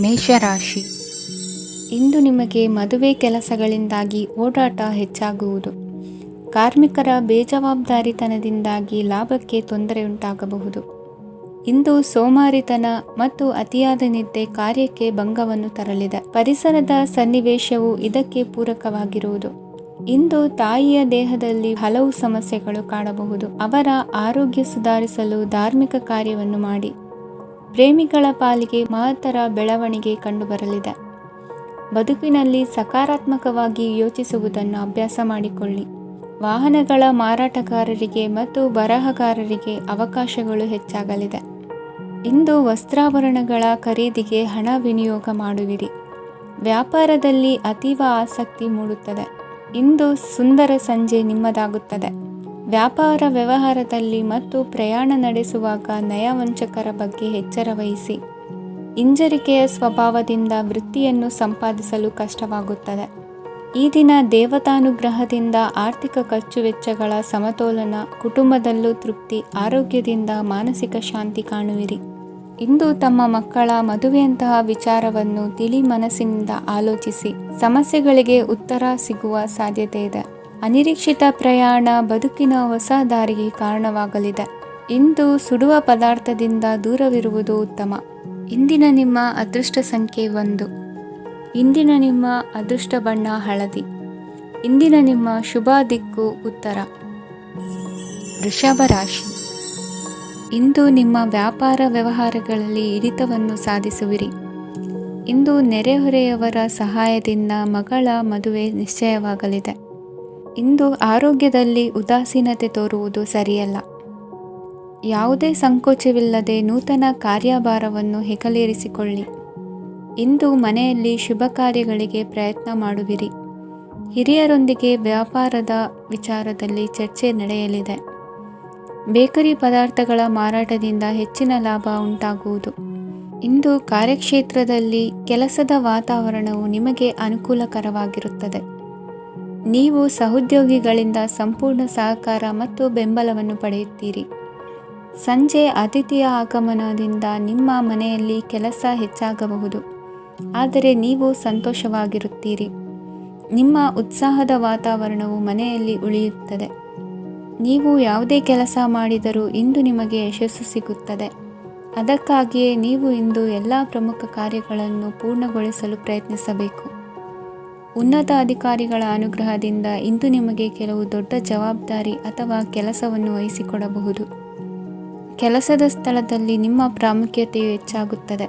ಮೇಷರಾಶಿ. ಇಂದು ನಿಮಗೆ ಮದುವೆ ಕೆಲಸಗಳಿಂದಾಗಿ ಓಡಾಟ ಹೆಚ್ಚಾಗುವುದು. ಕಾರ್ಮಿಕರ ಬೇಜವಾಬ್ದಾರಿತನದಿಂದಾಗಿ ಲಾಭಕ್ಕೆ ತೊಂದರೆಯುಂಟಾಗಬಹುದು. ಇಂದು ಸೋಮಾರಿತನ ಮತ್ತು ಅತಿಯಾದ ನಿದ್ದೆ ಕಾರ್ಯಕ್ಕೆ ಭಂಗವನ್ನು ತರಲಿದೆ. ಪರಿಸರದ ಸನ್ನಿವೇಶವು ಇದಕ್ಕೆ ಪೂರಕವಾಗಿರುವುದು. ಇಂದು ತಾಯಿಯ ದೇಹದಲ್ಲಿ ಹಲವು ಸಮಸ್ಯೆಗಳು ಕಾಣಬಹುದು. ಅವರ ಆರೋಗ್ಯ ಸುಧಾರಿಸಲು ಧಾರ್ಮಿಕ ಕಾರ್ಯವನ್ನು ಮಾಡಿ. ಪ್ರೇಮಿಗಳ ಪಾಲಿಗೆ ಮಹತ್ತರ ಬೆಳವಣಿಗೆ ಕಂಡುಬರಲಿದೆ. ಬದುಕಿನಲ್ಲಿ ಸಕಾರಾತ್ಮಕವಾಗಿ ಯೋಚಿಸುವುದನ್ನು ಅಭ್ಯಾಸ ಮಾಡಿಕೊಳ್ಳಿ. ವಾಹನಗಳ ಮಾರಾಟಗಾರರಿಗೆ ಮತ್ತು ಬರಹಗಾರರಿಗೆ ಅವಕಾಶಗಳು ಹೆಚ್ಚಾಗಲಿದೆ. ಇಂದು ವಸ್ತ್ರಾಭರಣಗಳ ಖರೀದಿಗೆ ಹಣ ವಿನಿಯೋಗ ಮಾಡುವಿರಿ. ವ್ಯಾಪಾರದಲ್ಲಿ ಅತೀವ ಆಸಕ್ತಿ ಮೂಡುತ್ತದೆ. ಇಂದು ಸುಂದರ ಸಂಜೆ ನಿಮ್ಮದಾಗುತ್ತದೆ. ವ್ಯಾಪಾರ ವ್ಯವಹಾರದಲ್ಲಿ ಮತ್ತು ಪ್ರಯಾಣ ನಡೆಸುವಾಗ ನಯವಂಚಕರ ಬಗ್ಗೆ ಎಚ್ಚರ ವಹಿಸಿ. ಹಿಂಜರಿಕೆಯ ಸ್ವಭಾವದಿಂದ ವೃತ್ತಿಯನ್ನು ಸಂಪಾದಿಸಲು ಕಷ್ಟವಾಗುತ್ತದೆ. ಈ ದಿನ ದೇವತಾನುಗ್ರಹದಿಂದ ಆರ್ಥಿಕ ಖರ್ಚು ವೆಚ್ಚಗಳ ಸಮತೋಲನ, ಕುಟುಂಬದಲ್ಲೂ ತೃಪ್ತಿ, ಆರೋಗ್ಯದಿಂದ ಮಾನಸಿಕ ಶಾಂತಿ ಕಾಣುವಿರಿ. ಇಂದು ತಮ್ಮ ಮಕ್ಕಳ ಮದುವೆಯಂತಹ ವಿಚಾರವನ್ನು ತಿಳಿ ಮನಸ್ಸಿನಿಂದ ಆಲೋಚಿಸಿ. ಸಮಸ್ಯೆಗಳಿಗೆ ಉತ್ತರ ಸಿಗುವ ಸಾಧ್ಯತೆ ಇದೆ. ಅನಿರೀಕ್ಷಿತ ಪ್ರಯಾಣ ಬದುಕಿನ ಹೊಸ ದಾರಿಗೆ ಕಾರಣವಾಗಲಿದೆ. ಇಂದು ಸುಡುವ ಪದಾರ್ಥದಿಂದ ದೂರವಿರುವುದು ಉತ್ತಮ. ಇಂದಿನ ನಿಮ್ಮ ಅದೃಷ್ಟ ಸಂಖ್ಯೆ 1. ಇಂದಿನ ನಿಮ್ಮ ಅದೃಷ್ಟ ಬಣ್ಣ ಹಳದಿ. ಇಂದಿನ ನಿಮ್ಮ ಶುಭ ದಿಕ್ಕು ಉತ್ತರ. ವೃಷಭ ರಾಶಿ. ಇಂದು ನಿಮ್ಮ ವ್ಯಾಪಾರ ವ್ಯವಹಾರಗಳಲ್ಲಿ ಹಿಡಿತವನ್ನು ಸಾಧಿಸುವಿರಿ. ಇಂದು ನೆರೆಹೊರೆಯವರ ಸಹಾಯದಿಂದ ಮಗಳ ಮದುವೆ ನಿಶ್ಚಯವಾಗಲಿದೆ. ಇಂದು ಆರೋಗ್ಯದಲ್ಲಿ ಉದಾಸೀನತೆ ತೋರುವುದು ಸರಿಯಲ್ಲ. ಯಾವುದೇ ಸಂಕೋಚವಿಲ್ಲದೆ ನೂತನ ಕಾರ್ಯಭಾರವನ್ನು ಹೆಗಲೇರಿಸಿಕೊಳ್ಳಿ. ಇಂದು ಮನೆಯಲ್ಲಿ ಶುಭ ಕಾರ್ಯಗಳಿಗೆ ಪ್ರಯತ್ನ ಮಾಡುವಿರಿ. ಹಿರಿಯರೊಂದಿಗೆ ವ್ಯಾಪಾರದ ವಿಚಾರದಲ್ಲಿ ಚರ್ಚೆ ನಡೆಯಲಿದೆ. ಬೇಕರಿ ಪದಾರ್ಥಗಳ ಮಾರಾಟದಿಂದ ಹೆಚ್ಚಿನ ಲಾಭ ಉಂಟಾಗುವುದು. ಇಂದು ಕಾರ್ಯಕ್ಷೇತ್ರದಲ್ಲಿ ಕೆಲಸದ ವಾತಾವರಣವು ನಿಮಗೆ ಅನುಕೂಲಕರವಾಗಿರುತ್ತದೆ. ನೀವು ಸಹೋದ್ಯೋಗಿಗಳಿಂದ ಸಂಪೂರ್ಣ ಸಹಕಾರ ಮತ್ತು ಬೆಂಬಲವನ್ನು ಪಡೆಯುತ್ತೀರಿ. ಸಂಜೆ ಅತಿಥಿಯ ಆಗಮನದಿಂದ ನಿಮ್ಮ ಮನೆಯಲ್ಲಿ ಕೆಲಸ ಹೆಚ್ಚಾಗಬಹುದು, ಆದರೆ ನೀವು ಸಂತೋಷವಾಗಿರುತ್ತೀರಿ. ನಿಮ್ಮ ಉತ್ಸಾಹದ ವಾತಾವರಣವು ಮನೆಯಲ್ಲಿ ಉಳಿಯುತ್ತದೆ. ನೀವು ಯಾವುದೇ ಕೆಲಸ ಮಾಡಿದರೂ ಇಂದು ನಿಮಗೆ ಯಶಸ್ಸು ಸಿಗುತ್ತದೆ. ಅದಕ್ಕಾಗಿಯೇ ನೀವು ಇಂದು ಎಲ್ಲ ಪ್ರಮುಖ ಕಾರ್ಯಗಳನ್ನು ಪೂರ್ಣಗೊಳಿಸಲು ಪ್ರಯತ್ನಿಸಬೇಕು. ಉನ್ನತ ಅಧಿಕಾರಿಗಳ ಅನುಗ್ರಹದಿಂದ ಇಂದು ನಿಮಗೆ ಕೆಲವು ದೊಡ್ಡ ಜವಾಬ್ದಾರಿ ಅಥವಾ ಕೆಲಸವನ್ನು ವಹಿಸಿಕೊಡಬಹುದು. ಕೆಲಸದ ಸ್ಥಳದಲ್ಲಿ ನಿಮ್ಮ ಪ್ರಾಮುಖ್ಯತೆಯು ಹೆಚ್ಚಾಗುತ್ತದೆ.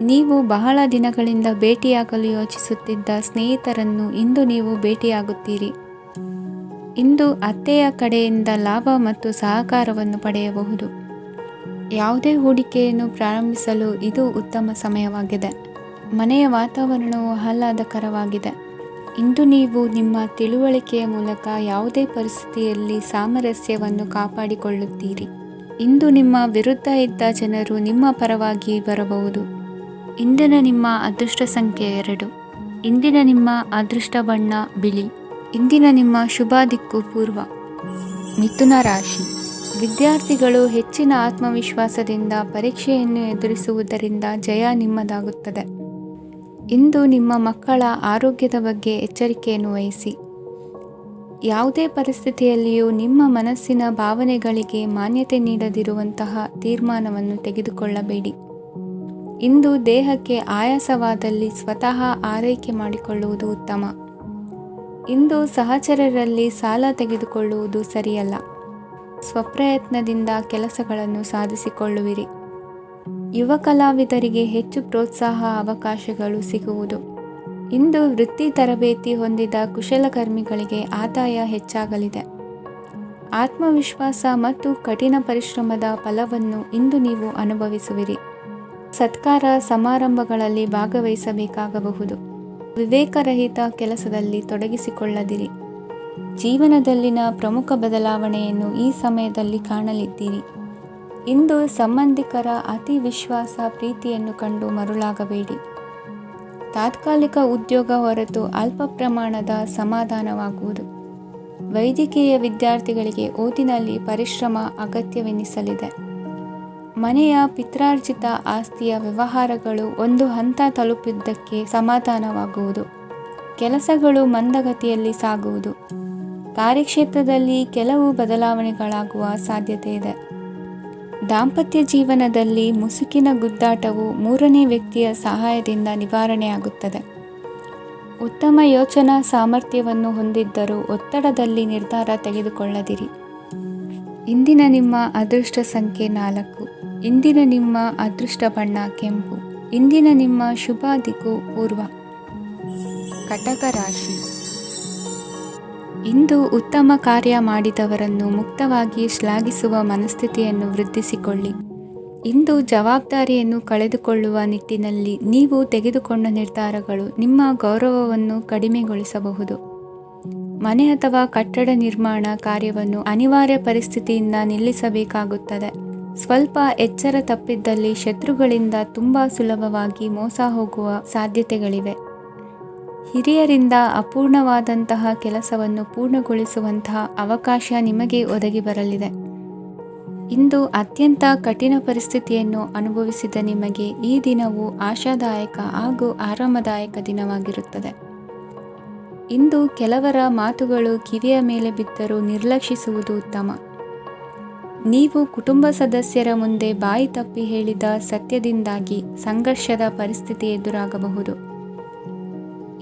ನೀವು ಬಹಳ ದಿನಗಳಿಂದ ಭೇಟಿಯಾಗಲು ಯೋಚಿಸುತ್ತಿದ್ದ ಸ್ನೇಹಿತರನ್ನು ಇಂದು ನೀವು ಭೇಟಿಯಾಗುತ್ತೀರಿ. ಇಂದು ಅತ್ತೆಯ ಕಡೆಯಿಂದ ಲಾಭ ಮತ್ತು ಸಹಕಾರವನ್ನು ಪಡೆಯಬಹುದು. ಯಾವುದೇ ಹೂಡಿಕೆಯನ್ನು ಪ್ರಾರಂಭಿಸಲು ಇದು ಉತ್ತಮ ಸಮಯವಾಗಿದೆ. ಮನೆಯ ವಾತಾವರಣವು ಆಹ್ಲಾದಕರವಾಗಿದೆ. ಇಂದು ನೀವು ನಿಮ್ಮ ತಿಳುವಳಿಕೆಯ ಮೂಲಕ ಯಾವುದೇ ಪರಿಸ್ಥಿತಿಯಲ್ಲಿ ಸಾಮರಸ್ಯವನ್ನು ಕಾಪಾಡಿಕೊಳ್ಳುತ್ತೀರಿ. ಇಂದು ನಿಮ್ಮ ವಿರುದ್ಧ ಇದ್ದ ಜನರು ನಿಮ್ಮ ಪರವಾಗಿ ಬರಬಹುದು. ಇಂದಿನ ನಿಮ್ಮ ಅದೃಷ್ಟ ಸಂಖ್ಯೆ 2. ಇಂದಿನ ನಿಮ್ಮ ಅದೃಷ್ಟ ಬಣ್ಣ ಬಿಳಿ. ಇಂದಿನ ನಿಮ್ಮ ಶುಭ ದಿಕ್ಕು ಪೂರ್ವ. ಮಿಥುನ ರಾಶಿ. ವಿದ್ಯಾರ್ಥಿಗಳು ಹೆಚ್ಚಿನ ಆತ್ಮವಿಶ್ವಾಸದಿಂದ ಪರೀಕ್ಷೆಯನ್ನು ಎದುರಿಸುವುದರಿಂದ ಜಯ ನಿಮ್ಮದಾಗುತ್ತದೆ. ಇಂದು ನಿಮ್ಮ ಮಕ್ಕಳ ಆರೋಗ್ಯದ ಬಗ್ಗೆ ಎಚ್ಚರಿಕೆಯನ್ನು ವಹಿಸಿ. ಯಾವುದೇ ಪರಿಸ್ಥಿತಿಯಲ್ಲಿಯೂ ನಿಮ್ಮ ಮನಸ್ಸಿನ ಭಾವನೆಗಳಿಗೆ ಮಾನ್ಯತೆ ನೀಡದಿರುವಂತಹ ತೀರ್ಮಾನವನ್ನು ತೆಗೆದುಕೊಳ್ಳಬೇಡಿ. ಇಂದು ದೇಹಕ್ಕೆ ಆಯಾಸವಾದಲ್ಲಿ ಸ್ವತಃ ಆರೈಕೆ ಮಾಡಿಕೊಳ್ಳುವುದು ಉತ್ತಮ. ಇಂದು ಸಹಚರರಲ್ಲಿ ಸಾಲ ತೆಗೆದುಕೊಳ್ಳುವುದು ಸರಿಯಲ್ಲ. ಸ್ವಪ್ರಯತ್ನದಿಂದ ಕೆಲಸಗಳನ್ನು ಸಾಧಿಸಿಕೊಳ್ಳುವಿರಿ. ಯುವ ಕಲಾವಿದರಿಗೆ ಹೆಚ್ಚು ಪ್ರೋತ್ಸಾಹ ಅವಕಾಶಗಳು ಸಿಗುವುದು. ಇಂದು ವೃತ್ತಿ ತರಬೇತಿ ಹೊಂದಿದ ಕುಶಲಕರ್ಮಿಗಳಿಗೆ ಆದಾಯ ಹೆಚ್ಚಾಗಲಿದೆ. ಆತ್ಮವಿಶ್ವಾಸ ಮತ್ತು ಕಠಿಣ ಪರಿಶ್ರಮದ ಫಲವನ್ನು ಇಂದು ನೀವು ಅನುಭವಿಸುವಿರಿ. ಸತ್ಕಾರ ಸಮಾರಂಭಗಳಲ್ಲಿ ಭಾಗವಹಿಸಬೇಕಾಗಬಹುದು. ವಿವೇಕರಹಿತ ಕೆಲಸದಲ್ಲಿ ತೊಡಗಿಸಿಕೊಳ್ಳದಿರಿ. ಜೀವನದಲ್ಲಿನ ಪ್ರಮುಖ ಬದಲಾವಣೆಯನ್ನು ಈ ಸಮಯದಲ್ಲಿ ಕಾಣಲಿದ್ದೀರಿ. ಇಂದು ಸಂಬಂಧಿಕರ ಅತಿ ವಿಶ್ವಾಸ ಪ್ರೀತಿಯನ್ನು ಕಂಡು ಮರುಳಾಗಬೇಡಿ. ತಾತ್ಕಾಲಿಕ ಉದ್ಯೋಗ ಹೊರತು ಅಲ್ಪ ಪ್ರಮಾಣದ ಸಮಾಧಾನವಾಗುವುದು. ವೈದ್ಯಕೀಯ ವಿದ್ಯಾರ್ಥಿಗಳಿಗೆ ಓದಿನಲ್ಲಿ ಪರಿಶ್ರಮ ಅಗತ್ಯವೆನಿಸಲಿದೆ. ಮನೆಯ ಪಿತ್ರಾರ್ಜಿತ ಆಸ್ತಿಯ ವ್ಯವಹಾರಗಳು ಒಂದು ಹಂತ ತಲುಪಿದ್ದಕ್ಕೆ ಸಮಾಧಾನವಾಗುವುದು. ಕೆಲಸಗಳು ಮಂದಗತಿಯಲ್ಲಿ ಸಾಗುವುದು. ಕಾರ್ಯಕ್ಷೇತ್ರದಲ್ಲಿ ಕೆಲವು ಬದಲಾವಣೆಗಳಾಗುವ ಸಾಧ್ಯತೆ ಇದೆ. ದಾಂಪತ್ಯ ಜೀವನದಲ್ಲಿ ಮುಸುಕಿನ ಗುದ್ದಾಟವು ಮೂರನೇ ವ್ಯಕ್ತಿಯ ಸಹಾಯದಿಂದ ನಿವಾರಣೆಯಾಗುತ್ತದೆ. ಉತ್ತಮ ಯೋಚನಾ ಸಾಮರ್ಥ್ಯವನ್ನು ಹೊಂದಿದ್ದರೂ ಒತ್ತಡದಲ್ಲಿ ನಿರ್ಧಾರ ತೆಗೆದುಕೊಳ್ಳದಿರಿ. ಇಂದಿನ ನಿಮ್ಮ ಅದೃಷ್ಟ ಸಂಖ್ಯೆ 4. ಇಂದಿನ ನಿಮ್ಮ ಅದೃಷ್ಟ ಬಣ್ಣ ಕೆಂಪು. ಇಂದಿನ ನಿಮ್ಮ ಶುಭ ದಿಕ್ಕು ಪೂರ್ವ. ಕಟಕ ರಾಶಿ. ಇಂದು ಉತ್ತಮ ಕಾರ್ಯ ಮಾಡಿದವರನ್ನು ಮುಕ್ತವಾಗಿ ಶ್ಲಾಘಿಸುವ ಮನಸ್ಥಿತಿಯನ್ನು ವೃದ್ಧಿಸಿಕೊಳ್ಳಿ. ಇಂದು ಜವಾಬ್ದಾರಿಯನ್ನು ಕಳೆದುಕೊಳ್ಳುವ ನಿಟ್ಟಿನಲ್ಲಿ ನೀವು ತೆಗೆದುಕೊಂಡ ನಿರ್ಧಾರಗಳು ನಿಮ್ಮ ಗೌರವವನ್ನು ಕಡಿಮೆಗೊಳಿಸಬಹುದು. ಮನೆ ಅಥವಾ ಕಟ್ಟಡ ನಿರ್ಮಾಣ ಕಾರ್ಯವನ್ನು ಅನಿವಾರ್ಯ ಪರಿಸ್ಥಿತಿಯಿಂದ ನಿಲ್ಲಿಸಬೇಕಾಗುತ್ತದೆ. ಸ್ವಲ್ಪ ಎಚ್ಚರ ತಪ್ಪಿದ್ದಲ್ಲಿ ಶತ್ರುಗಳಿಂದ ತುಂಬ ಸುಲಭವಾಗಿ ಮೋಸ ಹೋಗುವ ಸಾಧ್ಯತೆಗಳಿವೆ. ಹಿರಿಯರಿಂದ ಅಪೂರ್ಣವಾದಂತಹ ಕೆಲಸವನ್ನು ಪೂರ್ಣಗೊಳಿಸುವಂತಹ ಅವಕಾಶ ನಿಮಗೆ ಒದಗಿ ಬರಲಿದೆ. ಇಂದು ಅತ್ಯಂತ ಕಠಿಣ ಪರಿಸ್ಥಿತಿಯನ್ನು ಅನುಭವಿಸಿದ ನಿಮಗೆ ಈ ದಿನವು ಆಶಾದಾಯಕ ಹಾಗೂ ಆರಾಮದಾಯಕ ದಿನವಾಗಿರುತ್ತದೆ. ಇಂದು ಕೆಲವರ ಮಾತುಗಳು ಕಿವಿಯ ಮೇಲೆ ಬಿದ್ದರೂ ನಿರ್ಲಕ್ಷಿಸುವುದು ಉತ್ತಮ. ನೀವು ಕುಟುಂಬ ಸದಸ್ಯರ ಮುಂದೆ ಬಾಯಿ ತಪ್ಪಿ ಹೇಳಿದ ಸತ್ಯದಿಂದಾಗಿ ಸಂಘರ್ಷದ ಪರಿಸ್ಥಿತಿ ಎದುರಾಗಬಹುದು.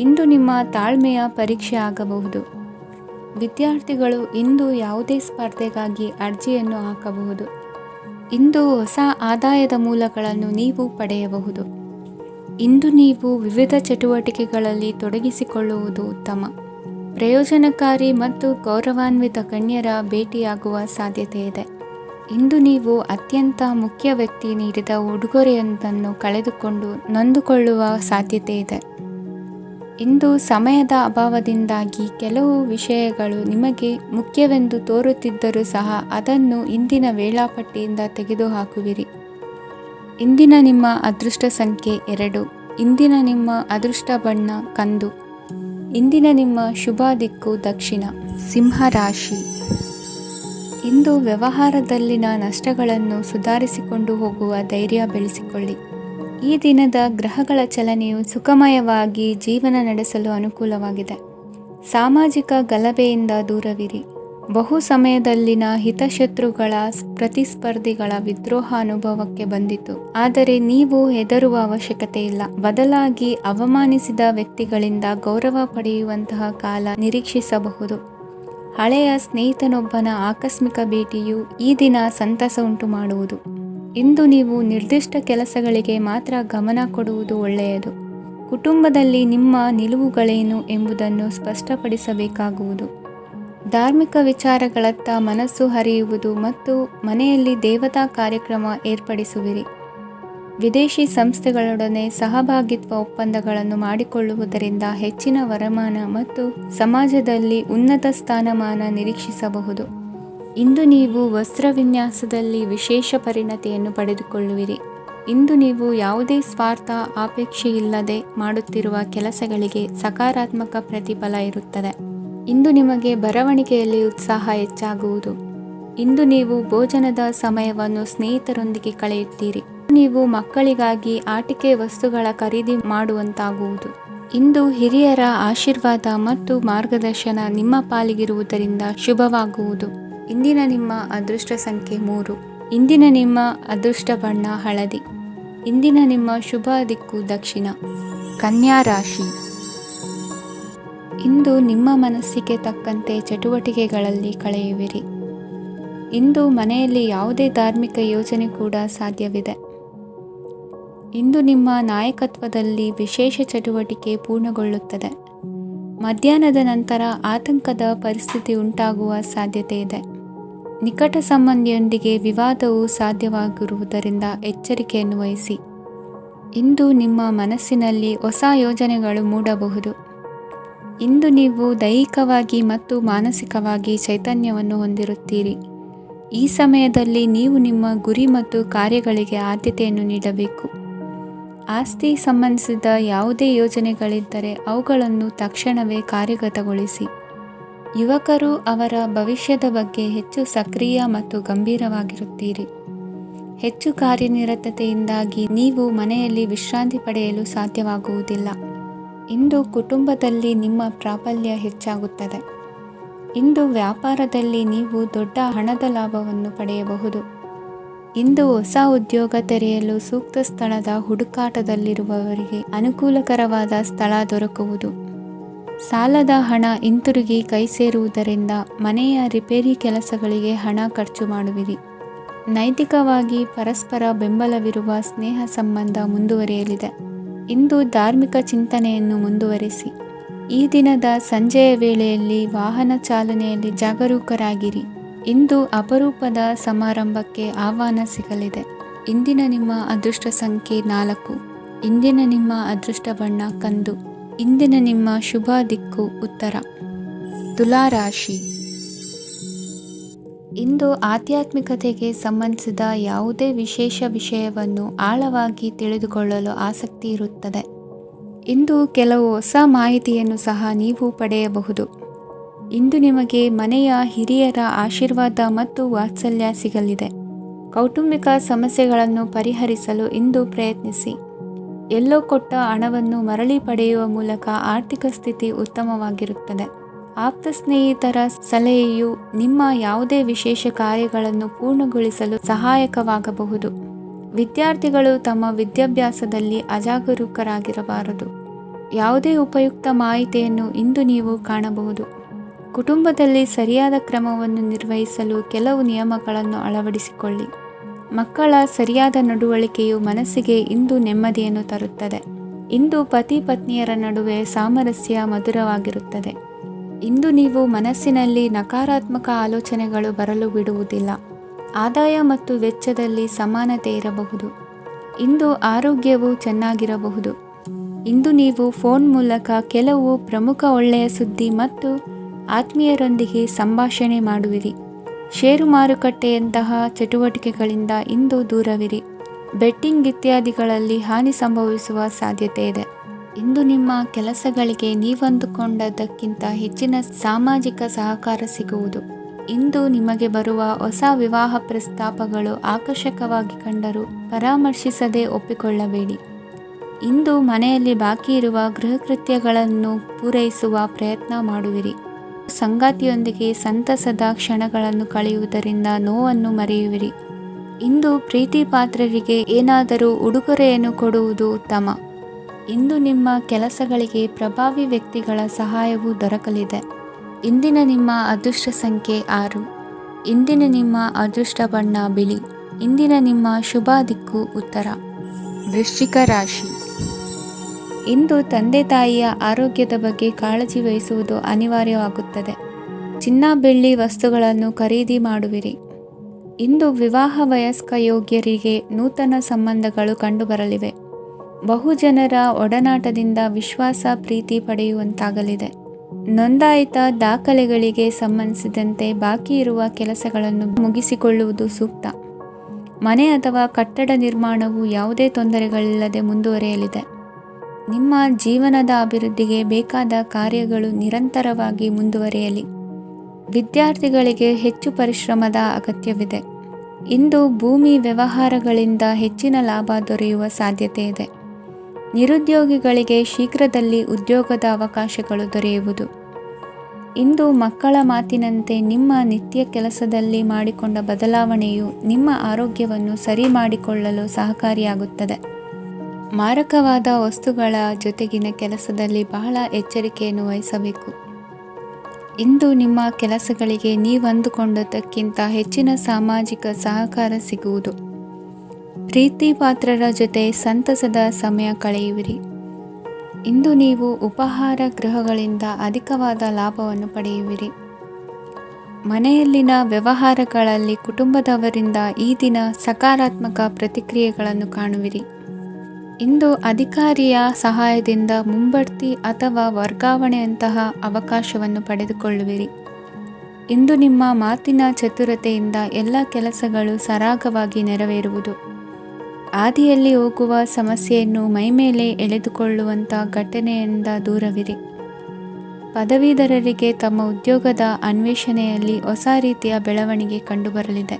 ಇಂದು ನಿಮ್ಮ ತಾಳ್ಮೆಯ ಪರೀಕ್ಷೆ ಆಗಬಹುದು. ವಿದ್ಯಾರ್ಥಿಗಳು ಇಂದು ಯಾವುದೇ ಸ್ಪರ್ಧೆಗಾಗಿ ಅರ್ಜಿಯನ್ನು ಹಾಕಬಹುದು. ಇಂದು ಹೊಸ ಆದಾಯದ ಮೂಲಗಳನ್ನು ನೀವು ಪಡೆಯಬಹುದು. ಇಂದು ನೀವು ವಿವಿಧ ಚಟುವಟಿಕೆಗಳಲ್ಲಿ ತೊಡಗಿಸಿಕೊಳ್ಳುವುದು ಉತ್ತಮ. ಪ್ರಯೋಜನಕಾರಿ ಮತ್ತು ಗೌರವಾನ್ವಿತ ಗಣ್ಯರ ಭೇಟಿಯಾಗುವ ಸಾಧ್ಯತೆ ಇದೆ. ಇಂದು ನೀವು ಅತ್ಯಂತ ಮುಖ್ಯ ವ್ಯಕ್ತಿ ನೀಡಿದ ಉಡುಗೊರೆಯೊಂದನ್ನು ಕಳೆದುಕೊಂಡು ನೊಂದುಕೊಳ್ಳುವ ಸಾಧ್ಯತೆ ಇದೆ. ಇಂದು ಸಮಯದ ಅಭಾವದಿಂದಾಗಿ ಕೆಲವು ವಿಷಯಗಳು ನಿಮಗೆ ಮುಖ್ಯವೆಂದು ತೋರುತ್ತಿದ್ದರೂ ಸಹ ಅದನ್ನು ಇಂದಿನ ವೇಳಾಪಟ್ಟಿಯಿಂದ ತೆಗೆದುಹಾಕುವಿರಿ. ಇಂದಿನ ನಿಮ್ಮ ಅದೃಷ್ಟ ಸಂಖ್ಯೆ 2. ಇಂದಿನ ನಿಮ್ಮ ಅದೃಷ್ಟ ಬಣ್ಣ ಕಂದು. ಇಂದಿನ ನಿಮ್ಮ ಶುಭ ದಿಕ್ಕು ದಕ್ಷಿಣ. ಸಿಂಹರಾಶಿ. ಇಂದು ವ್ಯವಹಾರದಲ್ಲಿನ ನಷ್ಟಗಳನ್ನು ಸುಧಾರಿಸಿಕೊಂಡು ಹೋಗುವ ಧೈರ್ಯ ಬೆಳೆಸಿಕೊಳ್ಳಿ. ಈ ದಿನದ ಗ್ರಹಗಳ ಚಲನೆಯು ಸುಖಮಯವಾಗಿ ಜೀವನ ನಡೆಸಲು ಅನುಕೂಲವಾಗಿದೆ. ಸಾಮಾಜಿಕ ಗಲಭೆಯಿಂದ ದೂರವಿರಿ. ಬಹು ಸಮಯದಲ್ಲಿನ ಹಿತಶತ್ರುಗಳ ಪ್ರತಿಸ್ಪರ್ಧಿಗಳ ವಿದ್ರೋಹ ಅನುಭವಕ್ಕೆ ಬಂದಿತು. ಆದರೆ ನೀವು ಹೆದರುವ ಅವಶ್ಯಕತೆ ಇಲ್ಲ. ಬದಲಾಗಿ ಅವಮಾನಿಸಿದ ವ್ಯಕ್ತಿಗಳಿಂದ ಗೌರವ ಪಡೆಯುವಂತಹ ಕಾಲ ನಿರೀಕ್ಷಿಸಬಹುದು. ಹಳೆಯ ಸ್ನೇಹಿತನೊಬ್ಬನ ಆಕಸ್ಮಿಕ ಭೇಟಿಯು ಈ ದಿನ ಸಂತಸ ಉಂಟು ಮಾಡುವುದು. ಇಂದು ನೀವು ನಿರ್ದಿಷ್ಟ ಕೆಲಸಗಳಿಗೆ ಮಾತ್ರ ಗಮನ ಕೊಡುವುದು ಒಳ್ಳೆಯದು. ಕುಟುಂಬದಲ್ಲಿ ನಿಮ್ಮ ನಿಲುವುಗಳೇನು ಎಂಬುದನ್ನು ಸ್ಪಷ್ಟಪಡಿಸಬೇಕಾಗುವುದು. ಧಾರ್ಮಿಕ ವಿಚಾರಗಳತ್ತ ಮನಸ್ಸು ಹರಿಯುವುದು ಮತ್ತು ಮನೆಯಲ್ಲಿ ದೇವತಾ ಕಾರ್ಯಕ್ರಮ ಏರ್ಪಡಿಸುವಿರಿ. ವಿದೇಶಿ ಸಂಸ್ಥೆಗಳೊಡನೆ ಸಹಭಾಗಿತ್ವ ಒಪ್ಪಂದಗಳನ್ನು ಮಾಡಿಕೊಳ್ಳುವುದರಿಂದ ಹೆಚ್ಚಿನ ವರಮಾನ ಮತ್ತು ಸಮಾಜದಲ್ಲಿ ಉನ್ನತ ಸ್ಥಾನಮಾನ ನಿರೀಕ್ಷಿಸಬಹುದು. ಇಂದು ನೀವು ವಸ್ತ್ರ ವಿನ್ಯಾಸದಲ್ಲಿ ವಿಶೇಷ ಪರಿಣತಿಯನ್ನು ಪಡೆದುಕೊಳ್ಳುವಿರಿ. ಇಂದು ನೀವು ಯಾವುದೇ ಸ್ವಾರ್ಥ ಅಪೇಕ್ಷೆಯಿಲ್ಲದೆ ಮಾಡುತ್ತಿರುವ ಕೆಲಸಗಳಿಗೆ ಸಕಾರಾತ್ಮಕ ಪ್ರತಿಫಲ ಇರುತ್ತದೆ. ಇಂದು ನಿಮಗೆ ಬರವಣಿಗೆಯಲ್ಲಿ ಉತ್ಸಾಹ ಹೆಚ್ಚಾಗುವುದು. ಇಂದು ನೀವು ಭೋಜನದ ಸಮಯವನ್ನು ಸ್ನೇಹಿತರೊಂದಿಗೆ ಕಳೆಯುತ್ತೀರಿ. ನೀವು ಮಕ್ಕಳಿಗಾಗಿ ಆಟಿಕೆ ವಸ್ತುಗಳ ಖರೀದಿ ಮಾಡುವಂತಾಗುವುದು. ಇಂದು ಹಿರಿಯರ ಆಶೀರ್ವಾದ ಮತ್ತು ಮಾರ್ಗದರ್ಶನ ನಿಮ್ಮ ಪಾಲಿಗಿರುವುದರಿಂದ ಶುಭವಾಗುವುದು. ಇಂದಿನ ನಿಮ್ಮ ಅದೃಷ್ಟ ಸಂಖ್ಯೆ 3. ಇಂದಿನ ನಿಮ್ಮ ಅದೃಷ್ಟ ಬಣ್ಣ ಹಳದಿ. ಇಂದಿನ ನಿಮ್ಮ ಶುಭ ದಿಕ್ಕು ದಕ್ಷಿಣ. ಕನ್ಯಾ ರಾಶಿ. ಇಂದು ನಿಮ್ಮ ಮನಸ್ಸಿಗೆ ತಕ್ಕಂತೆ ಚಟುವಟಿಕೆಗಳಲ್ಲಿ ಕಳೆಯುವಿರಿ. ಇಂದು ಮನೆಯಲ್ಲಿ ಯಾವುದೇ ಧಾರ್ಮಿಕ ಯೋಜನೆ ಕೂಡ ಸಾಧ್ಯವಿದೆ. ಇಂದು ನಿಮ್ಮ ನಾಯಕತ್ವದಲ್ಲಿ ವಿಶೇಷ ಚಟುವಟಿಕೆ ಪೂರ್ಣಗೊಳ್ಳುತ್ತದೆ. ಮಧ್ಯಾಹ್ನದ ನಂತರ ಆತಂಕದ ಪರಿಸ್ಥಿತಿ ಉಂಟಾಗುವ ಸಾಧ್ಯತೆ ಇದೆ. ನಿಕಟ ಸಂಬಂಧಿಯೊಂದಿಗೆ ವಿವಾದವು ಸಾಧ್ಯವಾಗಿರುವುದರಿಂದ ಎಚ್ಚರಿಕೆಯನ್ನು ವಹಿಸಿ. ಇಂದು ನಿಮ್ಮ ಮನಸ್ಸಿನಲ್ಲಿ ಹೊಸ ಯೋಜನೆಗಳು ಮೂಡಬಹುದು. ಇಂದು ನೀವು ದೈಹಿಕವಾಗಿ ಮತ್ತು ಮಾನಸಿಕವಾಗಿ ಚೈತನ್ಯವನ್ನು ಹೊಂದಿರುತ್ತೀರಿ. ಈ ಸಮಯದಲ್ಲಿ ನೀವು ನಿಮ್ಮ ಗುರಿ ಮತ್ತು ಕಾರ್ಯಗಳಿಗೆ ಆದ್ಯತೆಯನ್ನು ನೀಡಬೇಕು. ಆಸ್ತಿ ಸಂಬಂಧಿಸಿದ ಯಾವುದೇ ಯೋಜನೆಗಳಿದ್ದರೆ ಅವುಗಳನ್ನು ತಕ್ಷಣವೇ ಕಾರ್ಯಗತಗೊಳಿಸಿ. ಯುವಕರು ಅವರ ಭವಿಷ್ಯದ ಬಗ್ಗೆ ಹೆಚ್ಚು ಸಕ್ರಿಯ ಮತ್ತು ಗಂಭೀರವಾಗಿರುತ್ತೀರಿ. ಹೆಚ್ಚು ಕಾರ್ಯನಿರತತೆಯಿಂದಾಗಿ ನೀವು ಮನೆಯಲ್ಲಿ ವಿಶ್ರಾಂತಿ ಪಡೆಯಲು ಸಾಧ್ಯವಾಗುವುದಿಲ್ಲ. ಇಂದು ಕುಟುಂಬದಲ್ಲಿ ನಿಮ್ಮ ಪ್ರಾಬಲ್ಯ ಹೆಚ್ಚಾಗುತ್ತದೆ. ಇಂದು ವ್ಯಾಪಾರದಲ್ಲಿ ನೀವು ದೊಡ್ಡ ಹಣದ ಲಾಭವನ್ನು ಪಡೆಯಬಹುದು. ಇಂದು ಹೊಸ ಉದ್ಯೋಗ ತೆರೆಯಲು ಸೂಕ್ತ ಸ್ಥಳದ ಹುಡುಕಾಟದಲ್ಲಿರುವವರಿಗೆ ಅನುಕೂಲಕರವಾದ ಸ್ಥಳ ದೊರಕುವುದು. ಸಾಲದ ಹಣ ಹಿಂತಿರುಗಿ ಕೈ ಸೇರುವುದರಿಂದ ಮನೆಯ ರಿಪೇರಿ ಕೆಲಸಗಳಿಗೆ ಹಣ ಖರ್ಚು ಮಾಡುವಿರಿ. ನೈತಿಕವಾಗಿ ಪರಸ್ಪರ ಬೆಂಬಲವಿರುವ ಸ್ನೇಹ ಸಂಬಂಧ ಮುಂದುವರಿಯಲಿದೆ. ಇಂದು ಧಾರ್ಮಿಕ ಚಿಂತನೆಯನ್ನು ಮುಂದುವರಿಸಿ. ಈ ದಿನದ ಸಂಜೆಯ ವೇಳೆಯಲ್ಲಿ ವಾಹನ ಚಾಲನೆಯಲ್ಲಿ ಜಾಗರೂಕರಾಗಿರಿ. ಇಂದು ಅಪರೂಪದ ಸಮಾರಂಭಕ್ಕೆ ಆಹ್ವಾನ ಸಿಗಲಿದೆ. ಇಂದಿನ ನಿಮ್ಮ ಅದೃಷ್ಟ ಸಂಖ್ಯೆ 4. ಇಂದಿನ ನಿಮ್ಮ ಅದೃಷ್ಟ ಬಣ್ಣ ಕಂದು. ಇಂದಿನ ನಿಮ್ಮ ಶುಭ ದಿಕ್ಕು ಉತ್ತರ. ತುಲಾ ರಾಶಿ. ಇಂದು ಆಧ್ಯಾತ್ಮಿಕತೆಗೆ ಸಂಬಂಧಿಸಿದ ಯಾವುದೇ ವಿಶೇಷ ವಿಷಯವನ್ನು ಆಳವಾಗಿ ತಿಳಿದುಕೊಳ್ಳಲು ಆಸಕ್ತಿ ಇರುತ್ತದೆ. ಇಂದು ಕೆಲವು ಹೊಸ ಮಾಹಿತಿಯನ್ನು ಸಹ ನೀವು ಪಡೆಯಬಹುದು. ಇಂದು ನಿಮಗೆ ಮನೆಯ ಹಿರಿಯರ ಆಶೀರ್ವಾದ ಮತ್ತು ವಾತ್ಸಲ್ಯ ಸಿಗಲಿದೆ. ಕೌಟುಂಬಿಕ ಸಮಸ್ಯೆಗಳನ್ನು ಪರಿಹರಿಸಲು ಇಂದು ಪ್ರಯತ್ನಿಸಿ. ಎಲ್ಲೋ ಕೊಟ್ಟ ಹಣವನ್ನು ಮರಳಿ ಪಡೆಯುವ ಮೂಲಕ ಆರ್ಥಿಕ ಸ್ಥಿತಿ ಉತ್ತಮವಾಗಿರುತ್ತದೆ. ಆಪ್ತ ಸ್ನೇಹಿತರ ಸಲಹೆಯು ನಿಮ್ಮ ಯಾವುದೇ ವಿಶೇಷ ಕಾರ್ಯಗಳನ್ನು ಪೂರ್ಣಗೊಳಿಸಲು ಸಹಾಯಕವಾಗಬಹುದು. ವಿದ್ಯಾರ್ಥಿಗಳು ತಮ್ಮ ವಿದ್ಯಾಭ್ಯಾಸದಲ್ಲಿ ಅಜಾಗರೂಕರಾಗಿರಬಾರದು. ಯಾವುದೇ ಉಪಯುಕ್ತ ಮಾಹಿತಿಯನ್ನು ಇಂದು ನೀವು ಕಾಣಬಹುದು. ಕುಟುಂಬದಲ್ಲಿ ಸರಿಯಾದ ಕ್ರಮವನ್ನು ನಿರ್ವಹಿಸಲು ಕೆಲವು ನಿಯಮಗಳನ್ನು ಅಳವಡಿಸಿಕೊಳ್ಳಿ. ಮಕ್ಕಳ ಸರಿಯಾದ ನಡವಳಿಕೆಯು ಮನಸ್ಸಿಗೆ ಇಂದು ನೆಮ್ಮದಿಯನ್ನು ತರುತ್ತದೆ. ಇಂದು ಪತಿ ಪತ್ನಿಯರ ನಡುವೆ ಸಾಮರಸ್ಯ ಮಧುರವಾಗಿರುತ್ತದೆ. ಇಂದು ನೀವು ಮನಸ್ಸಿನಲ್ಲಿ ನಕಾರಾತ್ಮಕ ಆಲೋಚನೆಗಳು ಬರಲು ಬಿಡುವುದಿಲ್ಲ. ಆದಾಯ ಮತ್ತು ವೆಚ್ಚದಲ್ಲಿ ಸಮಾನತೆ ಇರಬಹುದು. ಇಂದು ಆರೋಗ್ಯವು ಚೆನ್ನಾಗಿರಬಹುದು. ಇಂದು ನೀವು ಫೋನ್ ಮೂಲಕ ಕೆಲವು ಪ್ರಮುಖ ಒಳ್ಳೆಯ ಸುದ್ದಿ ಮತ್ತು ಆತ್ಮೀಯರೊಂದಿಗೆ ಸಂಭಾಷಣೆ ಮಾಡುವಿರಿ. ಷೇರು ಮಾರುಕಟ್ಟೆಯಂತಹ ಚಟುವಟಿಕೆಗಳಿಂದ ಇಂದು ದೂರವಿರಿ. ಬೆಟ್ಟಿಂಗ್ ಇತ್ಯಾದಿಗಳಲ್ಲಿ ಹಾನಿ ಸಂಭವಿಸುವ ಸಾಧ್ಯತೆ ಇದೆ. ಇಂದು ನಿಮ್ಮ ಕೆಲಸಗಳಿಗೆ ನೀವಂದುಕೊಂಡದ್ದಕ್ಕಿಂತ ಹೆಚ್ಚಿನ ಸಾಮಾಜಿಕ ಸಹಕಾರ ಸಿಗುವುದು. ಇಂದು ನಿಮಗೆ ಬರುವ ಹೊಸ ವಿವಾಹ ಪ್ರಸ್ತಾಪಗಳು ಆಕರ್ಷಕವಾಗಿ ಕಂಡರೂ ಪರಾಮರ್ಶಿಸದೆ ಒಪ್ಪಿಕೊಳ್ಳಬೇಡಿ. ಇಂದು ಮನೆಯಲ್ಲಿ ಬಾಕಿ ಇರುವ ಗೃಹಕೃತ್ಯಗಳನ್ನು ಪೂರೈಸುವ ಪ್ರಯತ್ನ ಮಾಡುವಿರಿ. ಸಂಗಾತಿಯೊಂದಿಗೆ ಸಂತಸದ ಕ್ಷಣಗಳನ್ನು ಕಳೆಯುವುದರಿಂದ ನೋವನ್ನು ಮರೆಯುವಿರಿ. ಇಂದು ಪ್ರೀತಿ ಪಾತ್ರರಿಗೆ ಏನಾದರೂ ಉಡುಗೊರೆಯನ್ನು ಕೊಡುವುದು ಉತ್ತಮ. ಇಂದು ನಿಮ್ಮ ಕೆಲಸಗಳಿಗೆ ಪ್ರಭಾವಿ ವ್ಯಕ್ತಿಗಳ ಸಹಾಯವು ದೊರಕಲಿದೆ. ಇಂದಿನ ನಿಮ್ಮ ಅದೃಷ್ಟ ಸಂಖ್ಯೆ 6. ಇಂದಿನ ನಿಮ್ಮ ಅದೃಷ್ಟ ಬಣ್ಣ ಬಿಳಿ. ಇಂದಿನ ನಿಮ್ಮ ಶುಭ ದಿಕ್ಕು ಉತ್ತರ. ವೃಶ್ಚಿಕ ರಾಶಿ. ಇಂದು ತಂದೆ ತಾಯಿಯ ಆರೋಗ್ಯದ ಬಗ್ಗೆ ಕಾಳಜಿ ವಹಿಸುವುದು ಅನಿವಾರ್ಯವಾಗುತ್ತದೆ. ಚಿನ್ನ ಬೆಳ್ಳಿ ವಸ್ತುಗಳನ್ನು ಖರೀದಿ ಮಾಡುವಿರಿ. ಇಂದು ವಿವಾಹ ವಯಸ್ಕ ಯೋಗ್ಯರಿಗೆ ನೂತನ ಸಂಬಂಧಗಳು ಕಂಡುಬರಲಿವೆ. ಬಹುಜನರ ಒಡನಾಟದಿಂದ ವಿಶ್ವಾಸ ಪ್ರೀತಿ ಪಡೆಯುವಂತಾಗಲಿದೆ. ನೋಂದಾಯಿತ ದಾಖಲೆಗಳಿಗೆ ಸಂಬಂಧಿಸಿದಂತೆ ಬಾಕಿ ಇರುವ ಕೆಲಸಗಳನ್ನು ಮುಗಿಸಿಕೊಳ್ಳುವುದು ಸೂಕ್ತ. ಮನೆ ಅಥವಾ ಕಟ್ಟಡ ನಿರ್ಮಾಣವು ಯಾವುದೇ ತೊಂದರೆಗಳಿಲ್ಲದೆ ಮುಂದುವರಿಯಲಿದೆ. ನಿಮ್ಮ ಜೀವನದ ಅಭಿವೃದ್ಧಿಗೆ ಬೇಕಾದ ಕಾರ್ಯಗಳು ನಿರಂತರವಾಗಿ ಮುಂದುವರಿಯಲಿ. ವಿದ್ಯಾರ್ಥಿಗಳಿಗೆ ಹೆಚ್ಚು ಪರಿಶ್ರಮದ ಅಗತ್ಯವಿದೆ. ಇಂದು ಭೂಮಿ ವ್ಯವಹಾರಗಳಿಂದ ಹೆಚ್ಚಿನ ಲಾಭ ದೊರೆಯುವ ಸಾಧ್ಯತೆ ಇದೆ. ನಿರುದ್ಯೋಗಿಗಳಿಗೆ ಶೀಘ್ರದಲ್ಲಿ ಉದ್ಯೋಗದ ಅವಕಾಶಗಳು ದೊರೆಯುವುದು. ಇಂದು ಮಕ್ಕಳ ಮಾತಿನಂತೆ ನಿಮ್ಮ ನಿತ್ಯ ಕೆಲಸದಲ್ಲಿ ಮಾಡಿಕೊಂಡ ಬದಲಾವಣೆಯು ನಿಮ್ಮ ಆರೋಗ್ಯವನ್ನು ಸರಿ ಮಾಡಿಕೊಳ್ಳಲು ಸಹಕಾರಿಯಾಗುತ್ತದೆ. ಮಾರಕವಾದ ವಸ್ತುಗಳ ಜೊತೆಗಿನ ಕೆಲಸದಲ್ಲಿ ಬಹಳ ಎಚ್ಚರಿಕೆಯನ್ನು ವಹಿಸಬೇಕು. ಇಂದು ನಿಮ್ಮ ಕೆಲಸಗಳಿಗೆ ನೀವಂದುಕೊಂಡದ್ದಕ್ಕಿಂತ ಹೆಚ್ಚಿನ ಸಾಮಾಜಿಕ ಸಹಕಾರ ಸಿಗುವುದು. ಪ್ರೀತಿ ಪಾತ್ರರ ಜೊತೆ ಸಂತಸದ ಸಮಯ ಕಳೆಯುವಿರಿ. ಇಂದು ನೀವು ಉಪಹಾರ ಗೃಹಗಳಿಂದ ಅಧಿಕವಾದ ಲಾಭವನ್ನು ಪಡೆಯುವಿರಿ. ಮನೆಯಲ್ಲಿನ ವ್ಯವಹಾರಗಳಲ್ಲಿ ಕುಟುಂಬದವರಿಂದ ಈ ದಿನ ಸಕಾರಾತ್ಮಕ ಪ್ರತಿಕ್ರಿಯೆಗಳನ್ನು ಕಾಣುವಿರಿ. ಇಂದು ಅಧಿಕಾರಿಯ ಸಹಾಯದಿಂದ ಮುಂಬಡ್ತಿ ಅಥವಾ ವರ್ಗಾವಣೆಯಂತಹ ಅವಕಾಶವನ್ನು ಪಡೆದುಕೊಳ್ಳುವಿರಿ. ಇಂದು ನಿಮ್ಮ ಮಾತಿನ ಚತುರತೆಯಿಂದ ಎಲ್ಲ ಕೆಲಸಗಳು ಸರಾಗವಾಗಿ ನೆರವೇರುವುದು. ಹಾದಿಯಲ್ಲಿ ಹೋಗುವ ಸಮಸ್ಯೆಯನ್ನು ಮೈಮೇಲೆ ಎಳೆದುಕೊಳ್ಳುವಂಥ ಘಟನೆಯಿಂದ ದೂರವಿರಿ. ಪದವೀಧರರಿಗೆ ತಮ್ಮ ಉದ್ಯೋಗದ ಅನ್ವೇಷಣೆಯಲ್ಲಿ ಹೊಸ ರೀತಿಯ ಬೆಳವಣಿಗೆ ಕಂಡುಬರಲಿದೆ.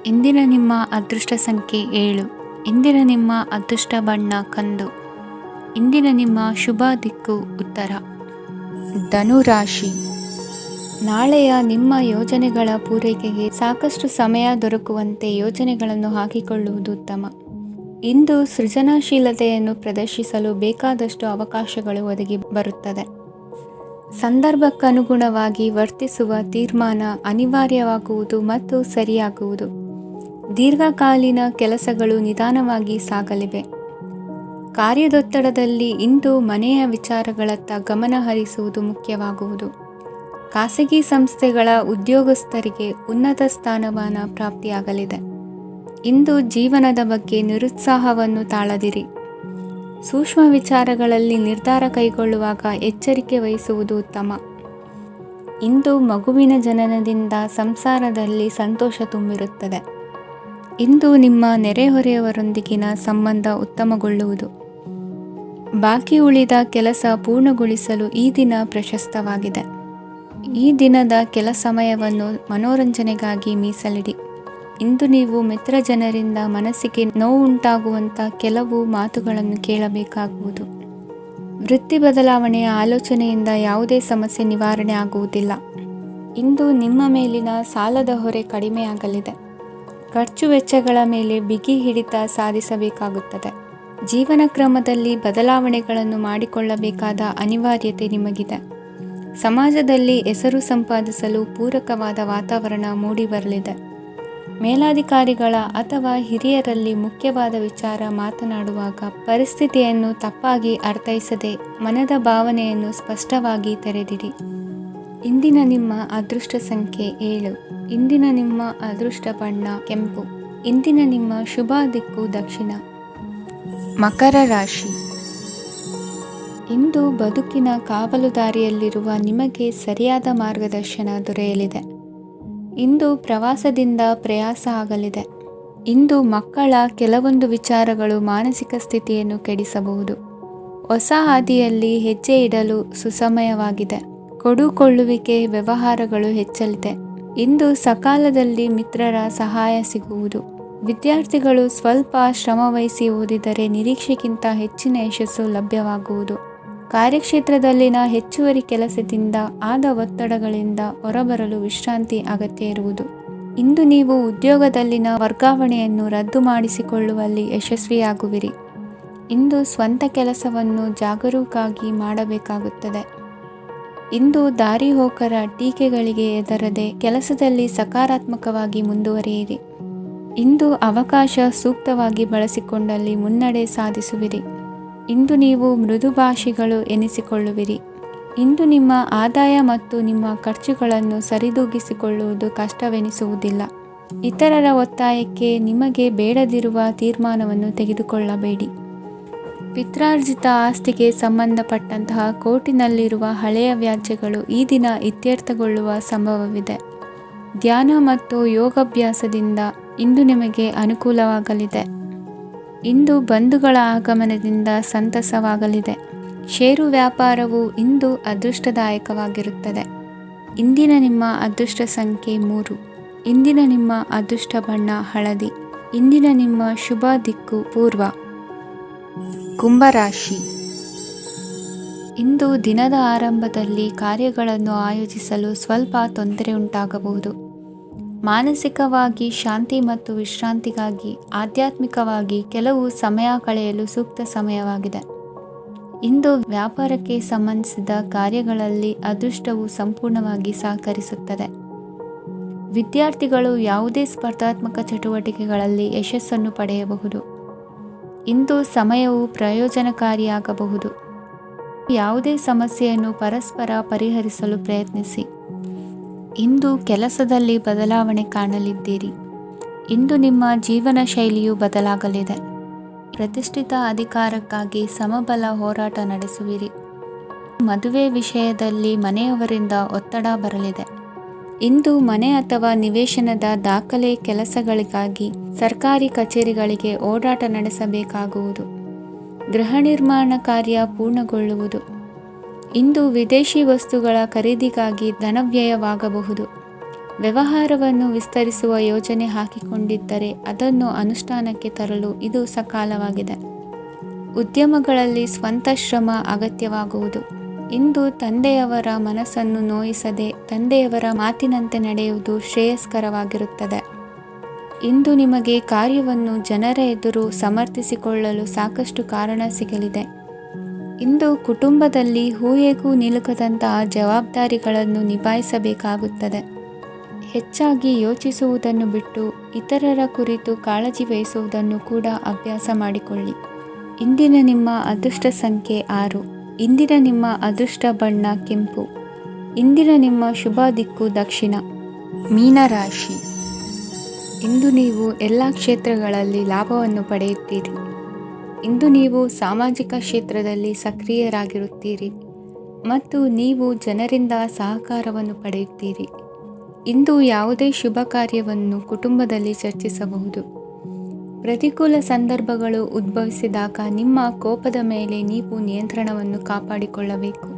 ಇಂದಿನ ನಿಮ್ಮ ಅದೃಷ್ಟ ಸಂಖ್ಯೆ 7. ಇಂದಿನ ನಿಮ್ಮ ಅದೃಷ್ಟ ಬಣ್ಣ ಕಂದು. ಇಂದಿನ ನಿಮ್ಮ ಶುಭ ದಿಕ್ಕು ಉತ್ತರ. ಧನುರಾಶಿ. ನಾಳೆಯ ನಿಮ್ಮ ಯೋಜನೆಗಳ ಪೂರೈಕೆಗೆ ಸಾಕಷ್ಟು ಸಮಯ ದೊರಕುವಂತೆ ಯೋಜನೆಗಳನ್ನು ಹಾಕಿಕೊಳ್ಳುವುದು ಉತ್ತಮ. ಇಂದು ಸೃಜನಶೀಲತೆಯನ್ನು ಪ್ರದರ್ಶಿಸಲು ಬೇಕಾದಷ್ಟು ಅವಕಾಶಗಳು ಒದಗಿ ಬರುತ್ತದೆ. ಸಂದರ್ಭಕ್ಕನುಗುಣವಾಗಿ ವರ್ತಿಸುವ ತೀರ್ಮಾನ ಅನಿವಾರ್ಯವಾಗುವುದು ಮತ್ತು ಸರಿಯಾಗುವುದು. ದೀರ್ಘಕಾಲೀನ ಕೆಲಸಗಳು ನಿಧಾನವಾಗಿ ಸಾಗಲಿವೆ. ಕಾರ್ಯದೊತ್ತಡದಲ್ಲಿ ಇಂದು ಮನೆಯ ವಿಚಾರಗಳತ್ತ ಗಮನ ಹರಿಸುವುದು ಮುಖ್ಯವಾಗುವುದು. ಖಾಸಗಿ ಸಂಸ್ಥೆಗಳ ಉದ್ಯೋಗಸ್ಥರಿಗೆ ಉನ್ನತ ಸ್ಥಾನಮಾನ ಪ್ರಾಪ್ತಿಯಾಗಲಿದೆ. ಇಂದು ಜೀವನದ ಬಗ್ಗೆ ನಿರುತ್ಸಾಹವನ್ನು ತಾಳದಿರಿ. ಸೂಕ್ಷ್ಮ ವಿಚಾರಗಳಲ್ಲಿ ನಿರ್ಧಾರ ಕೈಗೊಳ್ಳುವಾಗ ಎಚ್ಚರಿಕೆ ವಹಿಸುವುದು ಉತ್ತಮ. ಇಂದು ಮಗುವಿನ ಜನನದಿಂದ ಸಂಸಾರದಲ್ಲಿ ಸಂತೋಷ ತುಂಬಿರುತ್ತದೆ. ಇಂದು ನಿಮ್ಮ ನೆರೆಹೊರೆಯವರೊಂದಿಗಿನ ಸಂಬಂಧ ಉತ್ತಮಗೊಳ್ಳುವುದು. ಬಾಕಿ ಉಳಿದ ಕೆಲಸ ಪೂರ್ಣಗೊಳಿಸಲು ಈ ದಿನ ಪ್ರಶಸ್ತವಾಗಿದೆ. ಈ ದಿನದ ಕೆಲ ಸಮಯವನ್ನು ಮನೋರಂಜನೆಗಾಗಿ ಮೀಸಲಿಡಿ. ಇಂದು ನೀವು ಮಿತ್ರ ಜನರಿಂದ ಮನಸ್ಸಿಗೆ ನೋವುಂಟಾಗುವಂಥ ಕೆಲವು ಮಾತುಗಳನ್ನು ಕೇಳಬೇಕಾಗುವುದು. ವೃತ್ತಿ ಬದಲಾವಣೆಯ ಆಲೋಚನೆಯಿಂದ ಯಾವುದೇ ಸಮಸ್ಯೆ ನಿವಾರಣೆ ಆಗುವುದಿಲ್ಲ. ಇಂದು ನಿಮ್ಮ ಮೇಲಿನ ಸಾಲದ ಹೊರೆ ಕಡಿಮೆಯಾಗಲಿದೆ. ಖರ್ಚು ವೆಚ್ಚಗಳ ಮೇಲೆ ಬಿಗಿ ಹಿಡಿತ ಸಾಧಿಸಬೇಕಾಗುತ್ತದೆ. ಜೀವನ ಕ್ರಮದಲ್ಲಿ ಬದಲಾವಣೆಗಳನ್ನು ಮಾಡಿಕೊಳ್ಳಬೇಕಾದ ಅನಿವಾರ್ಯತೆ ನಿಮಗಿದೆ. ಸಮಾಜದಲ್ಲಿ ಹೆಸರು ಸಂಪಾದಿಸಲು ಪೂರಕವಾದ ವಾತಾವರಣ ಮೂಡಿಬರಲಿದೆ. ಮೇಲಾಧಿಕಾರಿಗಳ ಅಥವಾ ಹಿರಿಯರಲ್ಲಿ ಮುಖ್ಯವಾದ ವಿಚಾರ ಮಾತನಾಡುವಾಗ ಪರಿಸ್ಥಿತಿಯನ್ನು ತಪ್ಪಾಗಿ ಅರ್ಥೈಸದೆ ಮನದ ಭಾವನೆಯನ್ನು ಸ್ಪಷ್ಟವಾಗಿ ತೆರೆದಿಡಿ. ಇಂದಿನ ನಿಮ್ಮ ಅದೃಷ್ಟ ಸಂಖ್ಯೆ 7. ಇಂದಿನ ನಿಮ್ಮ ಅದೃಷ್ಟ ಬಣ್ಣ ಕೆಂಪು. ಇಂದಿನ ನಿಮ್ಮ ಶುಭ ದಿಕ್ಕು ದಕ್ಷಿಣ. ಮಕರ ರಾಶಿ. ಇಂದು ಬದುಕಿನ ಕಾವಲುದಾರಿಯಲ್ಲಿರುವ ನಿಮಗೆ ಸರಿಯಾದ ಮಾರ್ಗದರ್ಶನ ದೊರೆಯಲಿದೆ. ಇಂದು ಪ್ರವಾಸದಿಂದ ಪ್ರಯಾಸ ಆಗಲಿದೆ. ಇಂದು ಮಕ್ಕಳ ಕೆಲವೊಂದು ವಿಚಾರಗಳು ಮಾನಸಿಕ ಸ್ಥಿತಿಯನ್ನು ಕೆಡಿಸಬಹುದು. ಹೊಸ ಹಾದಿಯಲ್ಲಿ ಹೆಜ್ಜೆ ಇಡಲು ಸುಸಮಯವಾಗಿದೆ. ಕೊಡುಕೊಳ್ಳುವಿಕೆ ವ್ಯವಹಾರಗಳು ಹೆಚ್ಚಲಿದೆ. ಇಂದು ಸಕಾಲದಲ್ಲಿ ಮಿತ್ರರ ಸಹಾಯ ಸಿಗುವುದು. ವಿದ್ಯಾರ್ಥಿಗಳು ಸ್ವಲ್ಪ ಶ್ರಮವಹಿಸಿ ಓದಿದರೆ ನಿರೀಕ್ಷೆಗಿಂತ ಹೆಚ್ಚಿನ ಯಶಸ್ಸು ಲಭ್ಯವಾಗುವುದು. ಕಾರ್ಯಕ್ಷೇತ್ರದಲ್ಲಿನ ಹೆಚ್ಚುವರಿ ಕೆಲಸದಿಂದ ಆದ ಒತ್ತಡಗಳಿಂದ ಹೊರಬರಲು ವಿಶ್ರಾಂತಿ ಅಗತ್ಯ ಇರುವುದು. ಇಂದು ನೀವು ಉದ್ಯೋಗದಲ್ಲಿನ ವರ್ಗಾವಣೆಯನ್ನು ರದ್ದು ಮಾಡಿಸಿಕೊಳ್ಳುವಲ್ಲಿ ಯಶಸ್ವಿಯಾಗುವಿರಿ. ಇಂದು ಸ್ವಂತ ಕೆಲಸವನ್ನು ಜಾಗರೂಕವಾಗಿ ಮಾಡಬೇಕಾಗುತ್ತದೆ. ಇಂದು ದಾರಿಹೋಕರ ಟೀಕೆಗಳಿಗೆ ಹೆದರದೆ ಕೆಲಸದಲ್ಲಿ ಸಕಾರಾತ್ಮಕವಾಗಿ ಮುಂದುವರಿಯಿರಿ. ಇಂದು ಅವಕಾಶ ಸೂಕ್ತವಾಗಿ ಬಳಸಿಕೊಂಡಲ್ಲಿ ಮುನ್ನಡೆ ಸಾಧಿಸುವಿರಿ. ಇಂದು ನೀವು ಮೃದುಭಾಷಿಗಳು ಎನಿಸಿಕೊಳ್ಳುವಿರಿ. ಇಂದು ನಿಮ್ಮ ಆದಾಯ ಮತ್ತು ನಿಮ್ಮ ಖರ್ಚುಗಳನ್ನು ಸರಿದೂಗಿಸಿಕೊಳ್ಳುವುದು ಕಷ್ಟವೆನಿಸುವುದಿಲ್ಲ. ಇತರರ ಒತ್ತಾಯಕ್ಕೆ ನಿಮಗೆ ಬೇಡದಿರುವ ತೀರ್ಮಾನವನ್ನು ತೆಗೆದುಕೊಳ್ಳಬೇಡಿ. ಪಿತ್ರಾರ್ಜಿತ ಆಸ್ತಿಗೆ ಸಂಬಂಧಪಟ್ಟಂತಹ ಕೋರ್ಟಿನಲ್ಲಿರುವ ಹಳೆಯ ವ್ಯಾಜ್ಯಗಳು ಈ ದಿನ ಇತ್ಯರ್ಥಗೊಳ್ಳುವ ಸಂಭವವಿದೆ. ಧ್ಯಾನ ಮತ್ತು ಯೋಗಾಭ್ಯಾಸದಿಂದ ಇಂದು ನಿಮಗೆ ಅನುಕೂಲವಾಗಲಿದೆ. ಇಂದು ಬಂಧುಗಳ ಆಗಮನದಿಂದ ಸಂತಸವಾಗಲಿದೆ. ಷೇರು ವ್ಯಾಪಾರವು ಇಂದು ಅದೃಷ್ಟದಾಯಕವಾಗಿರುತ್ತದೆ. ಇಂದಿನ ನಿಮ್ಮ ಅದೃಷ್ಟ ಸಂಖ್ಯೆ 3. ಇಂದಿನ ನಿಮ್ಮ ಅದೃಷ್ಟ ಬಣ್ಣ ಹಳದಿ. ಇಂದಿನ ನಿಮ್ಮ ಶುಭ ದಿಕ್ಕು ಪೂರ್ವ. ಕುಂಭರಾಶಿ. ಇಂದು ದಿನದ ಆರಂಭದಲ್ಲಿ ಕಾರ್ಯಗಳನ್ನು ಆಯೋಜಿಸಲು ಸ್ವಲ್ಪ ತೊಂದರೆ ಉಂಟಾಗಬಹುದು. ಮಾನಸಿಕವಾಗಿ ಶಾಂತಿ ಮತ್ತು ವಿಶ್ರಾಂತಿಗಾಗಿ ಆಧ್ಯಾತ್ಮಿಕವಾಗಿ ಕೆಲವು ಸಮಯ ಕಳೆಯಲು ಸೂಕ್ತ ಸಮಯವಾಗಿದೆ. ಇಂದು ವ್ಯಾಪಾರಕ್ಕೆ ಸಂಬಂಧಿಸಿದ ಕಾರ್ಯಗಳಲ್ಲಿ ಅದೃಷ್ಟವು ಸಂಪೂರ್ಣವಾಗಿ ಸಹಕರಿಸುತ್ತದೆ. ವಿದ್ಯಾರ್ಥಿಗಳು ಯಾವುದೇ ಸ್ಪರ್ಧಾತ್ಮಕ ಚಟುವಟಿಕೆಗಳಲ್ಲಿ ಯಶಸ್ಸನ್ನು ಪಡೆಯಬಹುದು. ಇಂದು ಸಮಯವು ಪ್ರಯೋಜನಕಾರಿಯಾಗಬಹುದು. ಯಾವುದೇ ಸಮಸ್ಯೆಯನ್ನು ಪರಸ್ಪರ ಪರಿಹರಿಸಲು ಪ್ರಯತ್ನಿಸಿ. ಇಂದು ಕೆಲಸದಲ್ಲಿ ಬದಲಾವಣೆ ಕಾಣಲಿದ್ದೀರಿ. ಇಂದು ನಿಮ್ಮ ಜೀವನ ಶೈಲಿಯು ಬದಲಾಗಲಿದೆ. ಪ್ರತಿಷ್ಠಿತ ಅಧಿಕಾರಕ್ಕಾಗಿ ಸಮಬಲ ಹೋರಾಟ ನಡೆಸುವಿರಿ. ಮದುವೆ ವಿಷಯದಲ್ಲಿ ಮನೆಯವರಿಂದ ಒತ್ತಡ ಬರಲಿದೆ. ಇಂದು ಮನೆ ಅಥವಾ ನಿವೇಶನದ ದಾಖಲೆ ಕೆಲಸಗಳಿಗಾಗಿ ಸರ್ಕಾರಿ ಕಚೇರಿಗಳಿಗೆ ಓಡಾಟ ನಡೆಸಬೇಕಾಗುವುದು. ಗೃಹ ನಿರ್ಮಾಣ ಕಾರ್ಯ ಪೂರ್ಣಗೊಳ್ಳುವುದು. ಇಂದು ವಿದೇಶಿ ವಸ್ತುಗಳ ಖರೀದಿಗಾಗಿ ಧನವ್ಯಯವಾಗಬಹುದು. ವ್ಯವಹಾರವನ್ನು ವಿಸ್ತರಿಸುವ ಯೋಜನೆ ಹಾಕಿಕೊಂಡಿದ್ದರೆ ಅದನ್ನು ಅನುಷ್ಠಾನಕ್ಕೆ ತರಲು ಇದು ಸಕಾಲವಾಗಿದೆ. ಉದ್ಯಮಗಳಲ್ಲಿ ಸ್ವಂತ ಶ್ರಮ ಅಗತ್ಯವಾಗುವುದು. ಇಂದು ತಂದೆಯವರ ಮನಸ್ಸನ್ನು ನೋಯಿಸದೆ ತಂದೆಯವರ ಮಾತಿನಂತೆ ನಡೆಯುವುದು ಶ್ರೇಯಸ್ಕರವಾಗಿರುತ್ತದೆ. ಇಂದು ನಿಮಗೆ ಕಾರ್ಯವನ್ನು ಜನರ ಎದುರು ಸಮರ್ಥಿಸಿಕೊಳ್ಳಲು ಸಾಕಷ್ಟು ಕಾರಣ ಸಿಗಲಿದೆ. ಇಂದು ಕುಟುಂಬದಲ್ಲಿ ಹೂಯೆಗೂ ನಿಲುಕದಂತಹ ಜವಾಬ್ದಾರಿಗಳನ್ನು ನಿಭಾಯಿಸಬೇಕಾಗುತ್ತದೆ. ಹೆಚ್ಚಾಗಿ ಯೋಚಿಸುವುದನ್ನು ಬಿಟ್ಟು ಇತರರ ಕುರಿತು ಕಾಳಜಿ ವಹಿಸುವುದನ್ನು ಕೂಡ ಅಭ್ಯಾಸ ಮಾಡಿಕೊಳ್ಳಿ. ಇಂದಿನ ನಿಮ್ಮ ಅದೃಷ್ಟ ಸಂಖ್ಯೆ 6. ಇಂದಿನ ನಿಮ್ಮ ಅದೃಷ್ಟ ಬಣ್ಣ ಕೆಂಪು. ಇಂದಿನ ನಿಮ್ಮ ಶುಭ ದಿಕ್ಕು ದಕ್ಷಿಣ. ಮೀನರಾಶಿ. ಇಂದು ನೀವು ಎಲ್ಲ ಕ್ಷೇತ್ರಗಳಲ್ಲಿ ಲಾಭವನ್ನು ಪಡೆಯುತ್ತೀರಿ. ಇಂದು ನೀವು ಸಾಮಾಜಿಕ ಕ್ಷೇತ್ರದಲ್ಲಿ ಸಕ್ರಿಯರಾಗಿರುತ್ತೀರಿ ಮತ್ತು ನೀವು ಜನರಿಂದ ಸಹಕಾರವನ್ನು ಪಡೆಯುತ್ತೀರಿ. ಇಂದು ಯಾವುದೇ ಶುಭ ಕಾರ್ಯವನ್ನು ಕುಟುಂಬದಲ್ಲಿ ಚರ್ಚಿಸಬಹುದು. ಪ್ರತಿಕೂಲ ಸಂದರ್ಭಗಳು ಉದ್ಭವಿಸಿದಾಗ ನಿಮ್ಮ ಕೋಪದ ಮೇಲೆ ನೀವು ನಿಯಂತ್ರಣವನ್ನು ಕಾಪಾಡಿಕೊಳ್ಳಬೇಕು.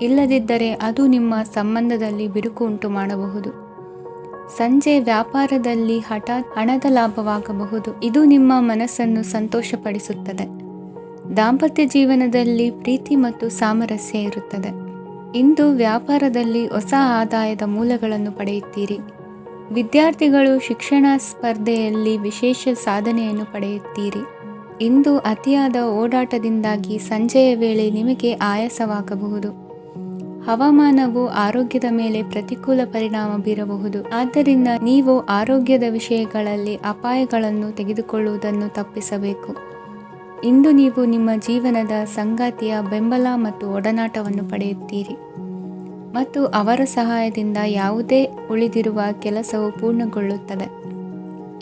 ಇಲ್ಲದಿದ್ದರೆ ಅದು ನಿಮ್ಮ ಸಂಬಂಧದಲ್ಲಿ ಬಿರುಕು ಉಂಟು ಮಾಡಬಹುದು. ಸಂಜೆ ವ್ಯಾಪಾರದಲ್ಲಿ ಹಠಾತ್ ಹಣದ ಲಾಭವಾಗಬಹುದು. ಇದು ನಿಮ್ಮ ಮನಸ್ಸನ್ನು ಸಂತೋಷಪಡಿಸುತ್ತದೆ. ದಾಂಪತ್ಯ ಜೀವನದಲ್ಲಿ ಪ್ರೀತಿ ಮತ್ತು ಸಾಮರಸ್ಯ ಇರುತ್ತದೆ. ಇಂದು ವ್ಯಾಪಾರದಲ್ಲಿ ಹೊಸ ಆದಾಯದ ಮೂಲಗಳನ್ನು ಪಡೆಯುತ್ತೀರಿ. ವಿದ್ಯಾರ್ಥಿಗಳು ಶಿಕ್ಷಣ ಸ್ಪರ್ಧೆಯಲ್ಲಿ ವಿಶೇಷ ಸಾಧನೆಯನ್ನು ಪಡೆಯುತ್ತೀರಿ. ಇಂದು ಅತಿಯಾದ ಓಡಾಟದಿಂದಾಗಿ ಸಂಜೆಯ ವೇಳೆ ನಿಮಗೆ ಆಯಾಸವಾಗಬಹುದು. ಹವಾಮಾನವು ಆರೋಗ್ಯದ ಮೇಲೆ ಪ್ರತಿಕೂಲ ಪರಿಣಾಮ ಬೀರಬಹುದು. ಆದ್ದರಿಂದ ನೀವು ಆರೋಗ್ಯದ ವಿಷಯಗಳಲ್ಲಿ ಅಪಾಯಗಳನ್ನು ತೆಗೆದುಕೊಳ್ಳುವುದನ್ನು ತಪ್ಪಿಸಬೇಕು. ಇಂದು ನೀವು ನಿಮ್ಮ ಜೀವನದ ಸಂಗಾತಿಯ ಬೆಂಬಲ ಮತ್ತು ಒಡನಾಟವನ್ನು ಪಡೆಯುತ್ತೀರಿ ಮತ್ತು ಅವರ ಸಹಾಯದಿಂದ ಯಾವುದೇ ಉಳಿದಿರುವ ಕೆಲಸವು ಪೂರ್ಣಗೊಳ್ಳುತ್ತದೆ.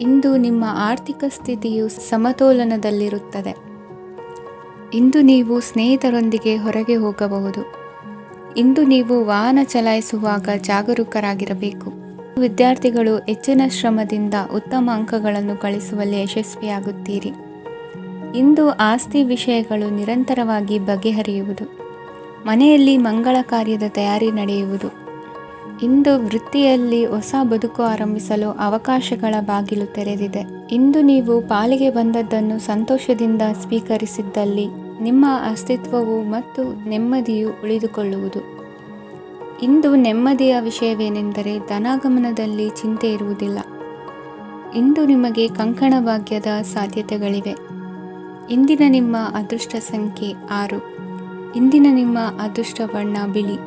ಇಂದು ನಿಮ್ಮ ಆರ್ಥಿಕ ಸ್ಥಿತಿಯು ಸಮತೋಲನದಲ್ಲಿರುತ್ತದೆ. ಇಂದು ನೀವು ಸ್ನೇಹಿತರೊಂದಿಗೆ ಹೊರಗೆ ಹೋಗಬಹುದು. ಇಂದು ನೀವು ವಾಹನ ಚಲಾಯಿಸುವಾಗ ಜಾಗರೂಕರಾಗಿರಬೇಕು. ವಿದ್ಯಾರ್ಥಿಗಳು ಹೆಚ್ಚಿನ ಶ್ರಮದಿಂದ ಉತ್ತಮ ಅಂಕಗಳನ್ನು ಗಳಿಸುವಲ್ಲಿ ಯಶಸ್ವಿಯಾಗುತ್ತೀರಿ. ಇಂದು ಆಸ್ತಿ ವಿಷಯಗಳು ನಿರಂತರವಾಗಿ ಬಗೆಹರಿಯುವುದು. ಮನೆಯಲ್ಲಿ ಮಂಗಳ ಕಾರ್ಯದ ತಯಾರಿ ನಡೆಯುವುದು. ಇಂದು ವೃತ್ತಿಯಲ್ಲಿ ಹೊಸ ಬದುಕು ಆರಂಭಿಸಲು ಅವಕಾಶಗಳ ಬಾಗಿಲು ತೆರೆದಿದೆ. ಇಂದು ನೀವು ಪಾಲಿಗೆ ಬಂದದ್ದನ್ನು ಸಂತೋಷದಿಂದ ಸ್ವೀಕರಿಸಿದ್ದಲ್ಲಿ ನಿಮ್ಮ ಅಸ್ತಿತ್ವವು ಮತ್ತು ನೆಮ್ಮದಿಯು ಉಳಿದುಕೊಳ್ಳುವುದು. ಇಂದು ನೆಮ್ಮದಿಯ ವಿಷಯವೇನೆಂದರೆ ಧನಾಗಮನದಲ್ಲಿ ಚಿಂತೆ ಇರುವುದಿಲ್ಲ. ಇಂದು ನಿಮಗೆ ಕಂಕಣ ಭಾಗ್ಯದ ಸಾಧ್ಯತೆಗಳಿವೆ. ಇಂದಿನ ನಿಮ್ಮ ಅದೃಷ್ಟ ಸಂಖ್ಯೆ 6. ಇಂದಿನ ನಿಮ್ಮ ಅದೃಷ್ಟ ಬಣ್ಣ ಬಿಳಿ.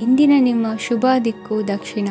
ಇಂದಿನ ನಿಮ್ಮ ಶುಭ ದಿಕ್ಕು ದಕ್ಷಿಣ.